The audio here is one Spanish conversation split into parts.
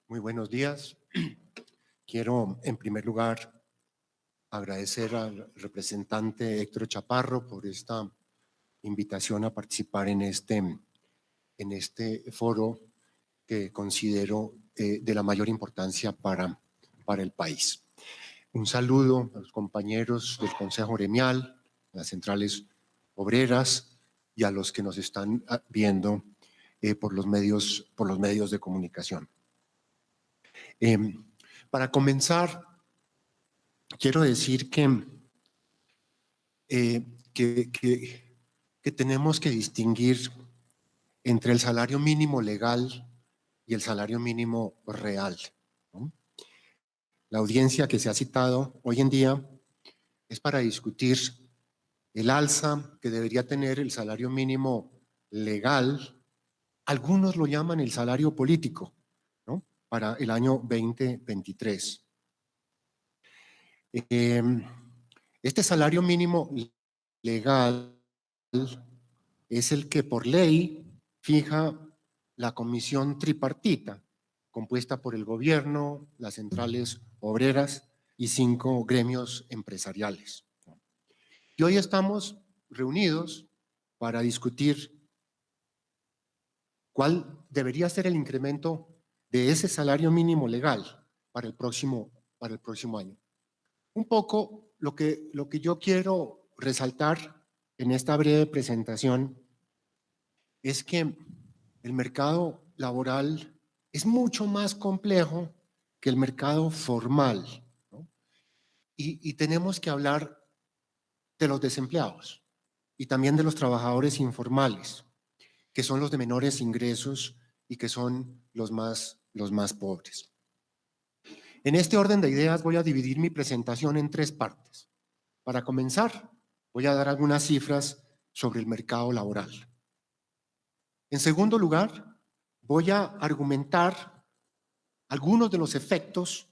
Muy buenos días. Quiero, en primer lugar, agradecer al representante Héctor Chaparro por esta invitación a participar en este foro que considero de la mayor importancia para el país. Un saludo a los compañeros del Consejo Gremial, a las centrales obreras y a los que nos están viendo por los medios de comunicación. Para comenzar, quiero decir que tenemos que distinguir entre el salario mínimo legal y el salario mínimo real, ¿no? La audiencia que se ha citado hoy en día es para discutir el alza que debería tener el salario mínimo legal. Algunos lo llaman el salario político, ¿no?, para el año 2023. Este salario mínimo legal es el que por ley fija la comisión tripartita, compuesta por el gobierno, las centrales obreras y 5 gremios empresariales. Y hoy estamos reunidos para discutir cuál debería ser el incremento de ese salario mínimo legal para el próximo año. Un poco lo que yo quiero resaltar en esta breve presentación es que el mercado laboral es mucho más complejo que el mercado formal, ¿no? Y tenemos que hablar de los desempleados y también de los trabajadores informales, que son los de menores ingresos y que son los más pobres. En este orden de ideas voy a dividir mi presentación en 3 partes. Para comenzar, voy a dar algunas cifras sobre el mercado laboral. En segundo lugar, voy a argumentar algunos de los efectos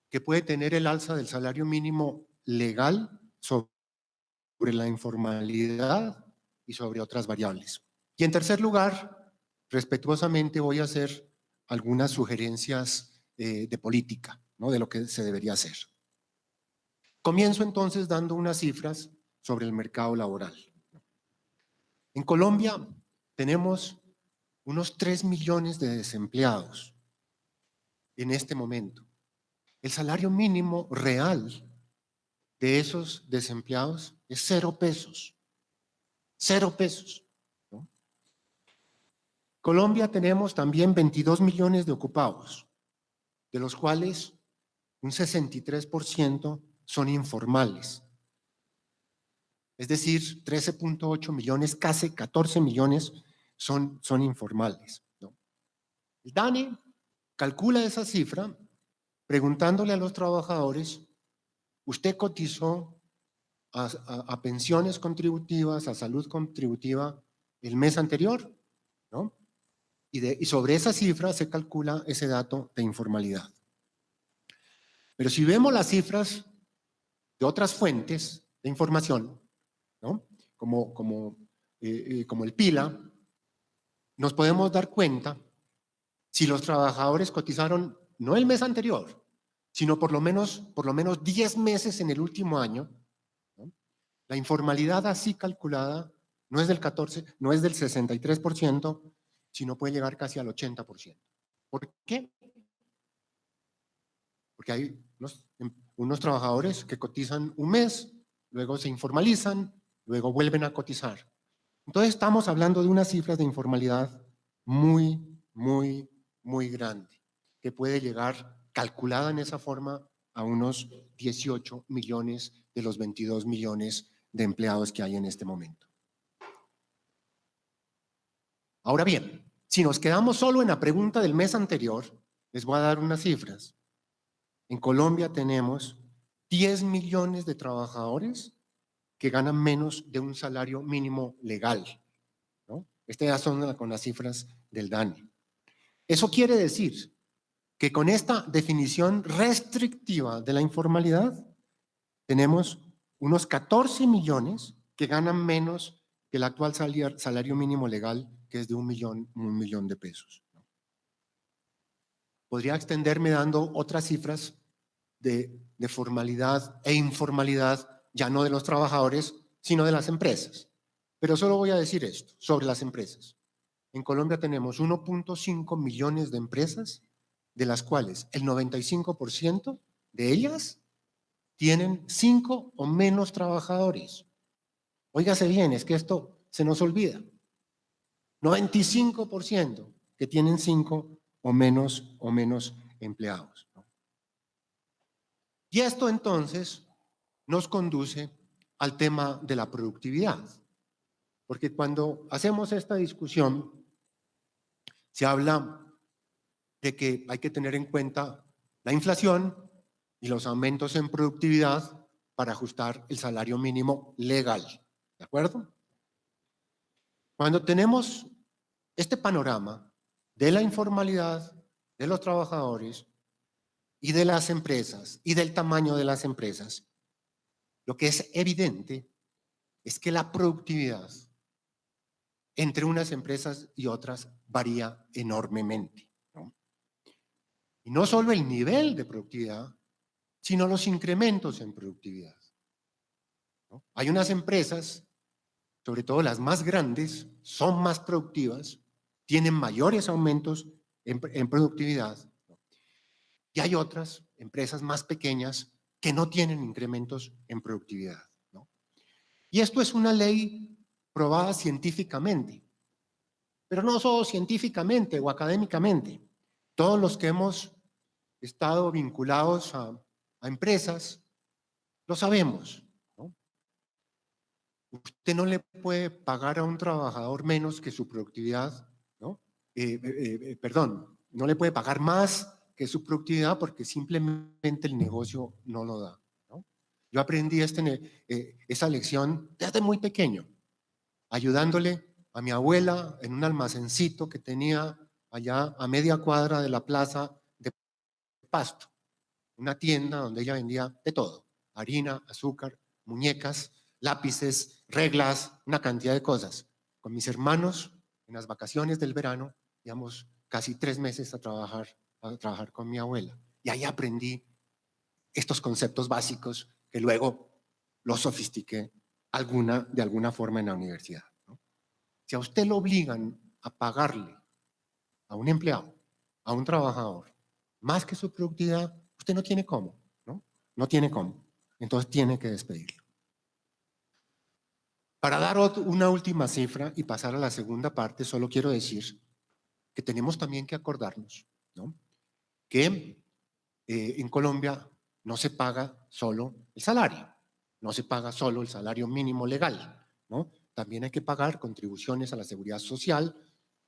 que puede tener el alza del salario mínimo legal sobre la informalidad y sobre otras variables. Y en tercer lugar, respetuosamente voy a hacer algunas sugerencias de política, ¿no?, de lo que se debería hacer. Comienzo entonces dando unas cifras sobre el mercado laboral. En Colombia tenemos unos 3 millones de desempleados en este momento. El salario mínimo real de esos desempleados es 0 pesos. 0 pesos, ¿no? Colombia tenemos también 22 millones de ocupados, de los cuales un 63% son informales. Es decir, 13.8 millones, casi 14 millones son informales, ¿no? El DANE calcula esa cifra preguntándole a los trabajadores: ¿usted cotizó a pensiones contributivas, a salud contributiva el mes anterior? ¿No? Y sobre esa cifra se calcula ese dato de informalidad. Pero si vemos las cifras de otras fuentes de información, ¿no?, como el PILA, nos podemos dar cuenta si los trabajadores cotizaron no el mes anterior, sino por lo menos 10 meses en el último año, ¿no? La informalidad así calculada no es del 14, no es del 63%, sino puede llegar casi al 80%. ¿Por qué? Porque hay unos trabajadores que cotizan un mes, luego se informalizan, luego vuelven a cotizar. Entonces estamos hablando de unas cifras de informalidad muy, muy, muy grande, que puede llegar, calculada en esa forma, a unos 18 millones de los 22 millones de empleados que hay en este momento. Ahora bien, si nos quedamos solo en la pregunta del mes anterior, les voy a dar unas cifras. En Colombia tenemos 10 millones de trabajadores que ganan menos de un salario mínimo legal, ¿no? Estas ya son con las cifras del DANE. Eso quiere decir que con esta definición restrictiva de la informalidad tenemos unos 14 millones que ganan menos que el actual salario mínimo legal, que es de un millón de pesos, ¿no? Podría extenderme dando otras cifras de formalidad e informalidad, ya no de los trabajadores, sino de las empresas. Pero solo voy a decir esto sobre las empresas. En Colombia tenemos 1.5 millones de empresas, de las cuales el 95% de ellas tienen 5 o menos trabajadores. Óigase bien, es que esto se nos olvida. 95% que tienen 5 o menos empleados. Y esto entonces nos conduce al tema de la productividad. Porque cuando hacemos esta discusión, se habla de que hay que tener en cuenta la inflación y los aumentos en productividad para ajustar el salario mínimo legal. ¿De acuerdo? Cuando tenemos este panorama de la informalidad, de los trabajadores y de las empresas y del tamaño de las empresas, lo que es evidente es que la productividad entre unas empresas y otras varía enormemente, ¿no? Y no solo el nivel de productividad, sino los incrementos en productividad, ¿no? Hay unas empresas, sobre todo las más grandes, son más productivas, tienen mayores aumentos en productividad, ¿no? Y hay otras empresas más pequeñas que no tienen incrementos en productividad, ¿no? Y esto es una ley probada científicamente, pero no solo científicamente o académicamente. Todos los que hemos estado vinculados a empresas lo sabemos, ¿no? Usted no le puede pagar a un trabajador menos que su productividad, ¿no? Perdón, no le puede pagar más que su productividad porque simplemente el negocio no lo da, ¿no? Yo aprendí esa lección desde muy pequeño, ayudándole a mi abuela en un almacencito que tenía allá a media cuadra de la plaza de Pasto, una tienda donde ella vendía de todo: harina, azúcar, muñecas, lápices, reglas, una cantidad de cosas. Con mis hermanos, en las vacaciones del verano, íbamos casi 3 meses a trabajar con mi abuela. Y ahí aprendí estos conceptos básicos que luego los sofistiqué de alguna forma en la universidad, ¿no? Si a usted lo obligan a pagarle a un empleado, a un trabajador, más que su productividad, usted no tiene cómo, ¿no? No tiene cómo. Entonces tiene que despedirlo. Para dar una última cifra y pasar a la segunda parte, solo quiero decir que tenemos también que acordarnos, ¿no?, que en Colombia no se paga solo el salario, no se paga solo el salario mínimo legal, ¿no? También hay que pagar contribuciones a la seguridad social,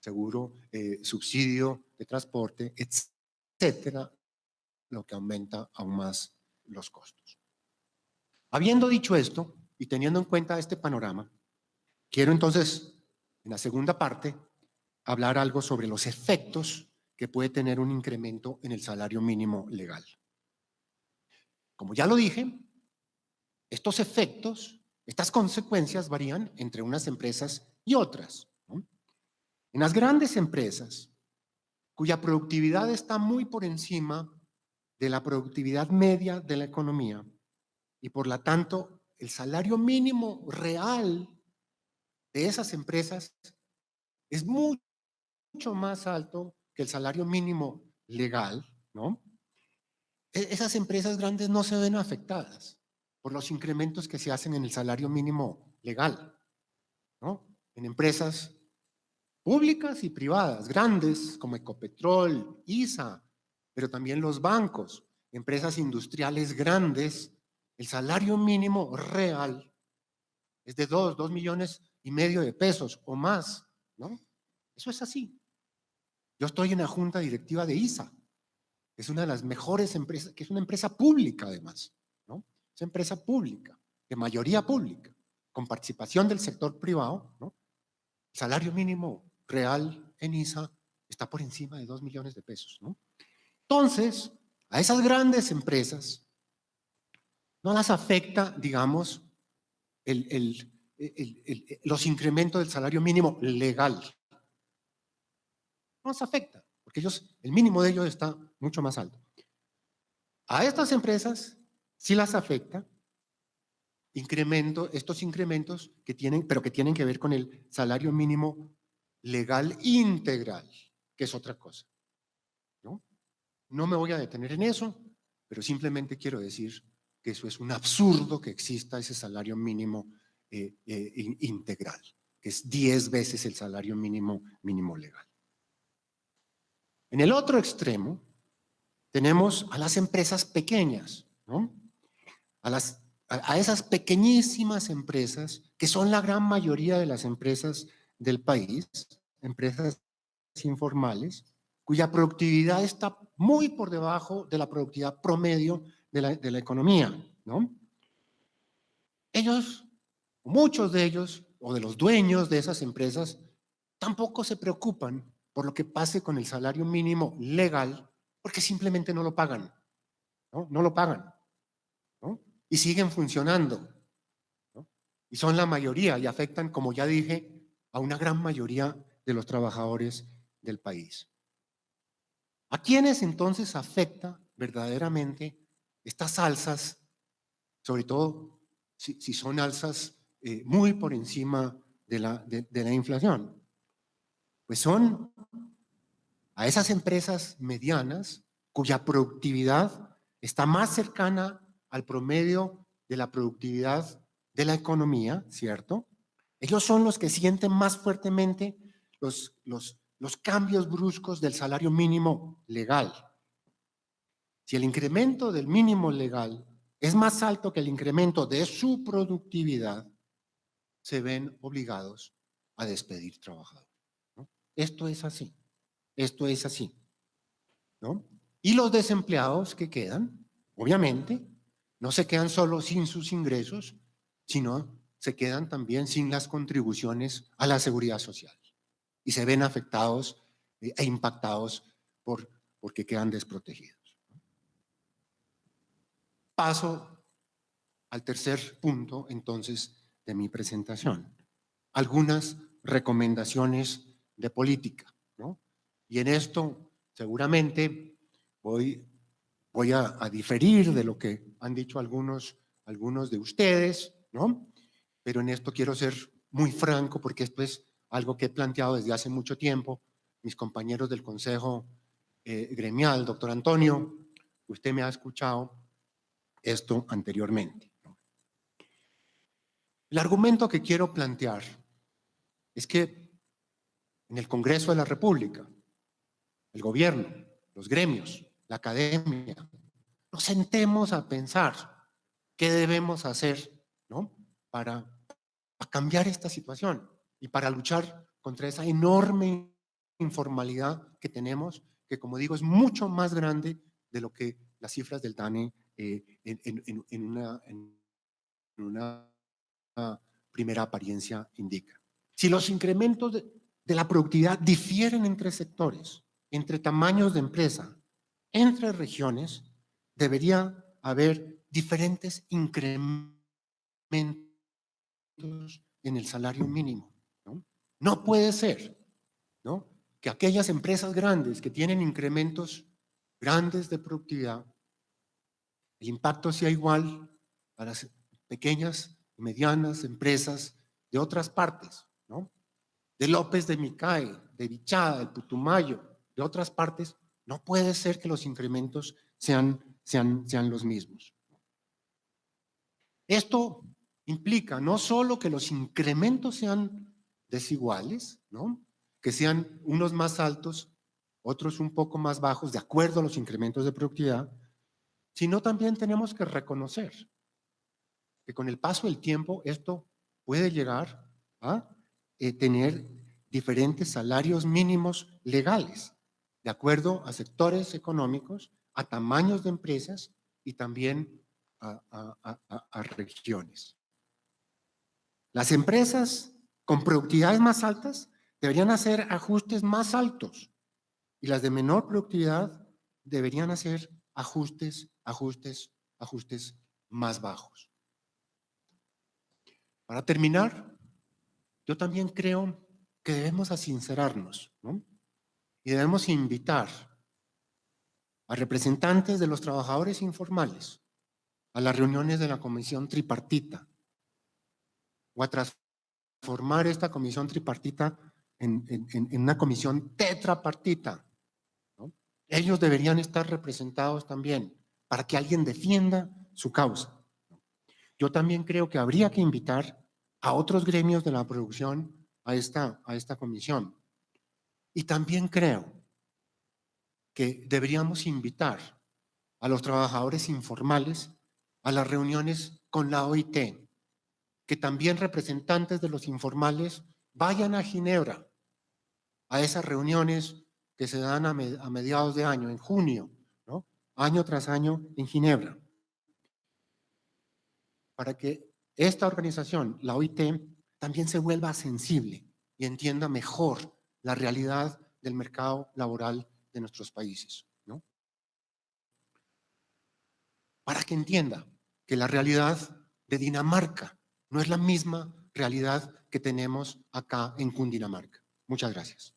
seguro, subsidio de transporte, etcétera, lo que aumenta aún más los costos. Habiendo dicho esto y teniendo en cuenta este panorama, quiero entonces, en la segunda parte, hablar algo sobre los efectos que puede tener un incremento en el salario mínimo legal. Como ya lo dije, estos efectos, estas consecuencias varían entre unas empresas y otras, ¿no? En las grandes empresas, cuya productividad está muy por encima de la productividad media de la economía y por lo tanto el salario mínimo real de esas empresas es mucho más alto que el salario mínimo legal, ¿no? Esas empresas grandes no se ven afectadas por los incrementos que se hacen en el salario mínimo legal, ¿no? En empresas públicas y privadas, grandes como Ecopetrol, ISA, pero también los bancos, empresas industriales grandes, el salario mínimo real es de 2,5 millones de pesos o más, ¿no? Eso es así. Yo estoy en la junta directiva de ISA, es una de las mejores empresas, que es una empresa pública además, ¿no? Es una empresa pública, de mayoría pública, con participación del sector privado, ¿no? El salario mínimo real en ISA está por encima de 2 millones de pesos, ¿no? Entonces, a esas grandes empresas no las afecta, digamos, los incrementos del salario mínimo legal. No nos afecta, porque ellos, el mínimo de ellos está mucho más alto. A estas empresas sí las afecta estos incrementos que tienen, pero que tienen que ver con el salario mínimo legal integral, que es otra cosa, ¿no? No me voy a detener en eso, pero simplemente quiero decir que eso es un absurdo que exista ese salario mínimo integral, que es 10 veces el salario mínimo legal. En el otro extremo tenemos a las empresas pequeñas, ¿no? A esas pequeñísimas empresas que son la gran mayoría de las empresas del país, empresas informales, cuya productividad está muy por debajo de la productividad promedio de la economía, ¿no? Ellos, muchos de ellos, o de los dueños de esas empresas, tampoco se preocupan por lo que pase con el salario mínimo legal, porque simplemente no lo pagan, ¿no? No lo pagan, ¿no? Y siguen funcionando, ¿no? Y son la mayoría y afectan, como ya dije, a una gran mayoría de los trabajadores del país. ¿A quiénes entonces afecta verdaderamente estas alzas, sobre todo si son alzas muy por encima de la inflación? Pues son a esas empresas medianas cuya productividad está más cercana al promedio de la productividad de la economía, ¿cierto? Ellos son los que sienten más fuertemente los cambios bruscos del salario mínimo legal. Si el incremento del mínimo legal es más alto que el incremento de su productividad, se ven obligados a despedir trabajadores, ¿no? Esto es así, esto es así, ¿no? Y los desempleados que quedan, obviamente, no se quedan solo sin sus ingresos, sino se quedan también sin las contribuciones a la seguridad social y se ven afectados e impactados porque quedan desprotegidos. Paso al tercer punto, entonces, de mi presentación. Algunas recomendaciones de política, ¿no? Y en esto, seguramente, voy a diferir de lo que han dicho algunos de ustedes, ¿no? Pero en esto quiero ser muy franco porque esto es algo que he planteado desde hace mucho tiempo. Mis compañeros del Consejo Gremial, doctor Antonio, usted me ha escuchado esto anteriormente. El argumento que quiero plantear es que en el Congreso de la República, el gobierno, los gremios, la academia, nos sentemos a pensar qué debemos hacer, ¿no? para cambiar esta situación y para luchar contra esa enorme informalidad que tenemos, que como digo es mucho más grande de lo que las cifras del DANE en una primera apariencia indica. Si los incrementos de la productividad difieren entre sectores, entre tamaños de empresa, entre regiones, debería haber diferentes incrementos en el salario mínimo, ¿no? No puede ser, ¿no?, que aquellas empresas grandes que tienen incrementos grandes de productividad, el impacto sea igual a las pequeñas y medianas empresas de otras partes, ¿no? De López de Micay, de Vichada, de Putumayo, de otras partes. No puede ser que los incrementos sean los mismos. Esto implica no solo que los incrementos sean desiguales, ¿no?, que sean unos más altos, otros un poco más bajos, de acuerdo a los incrementos de productividad, sino también tenemos que reconocer que con el paso del tiempo esto puede llegar a tener diferentes salarios mínimos legales, de acuerdo a sectores económicos, a tamaños de empresas y también a regiones. Las empresas con productividades más altas deberían hacer ajustes más altos y las de menor productividad deberían hacer ajustes más bajos. Para terminar, yo también creo que debemos sincerarnos, ¿no? y debemos invitar a representantes de los trabajadores informales a las reuniones de la comisión tripartita o a transformar esta comisión tripartita en una comisión tetrapartita, ¿no? Ellos deberían estar representados también para que alguien defienda su causa. Yo también creo que habría que invitar a otros gremios de la producción a esta comisión. Y también creo que deberíamos invitar a los trabajadores informales a las reuniones con la OIT, que también representantes de los informales vayan a Ginebra, a esas reuniones que se dan a mediados de año, en junio, ¿no? Año tras año en Ginebra, para que esta organización, la OIT, también se vuelva sensible y entienda mejor la realidad del mercado laboral de nuestros países, ¿no? Para que entienda que la realidad de Dinamarca no es la misma realidad que tenemos acá en Cundinamarca. Muchas gracias.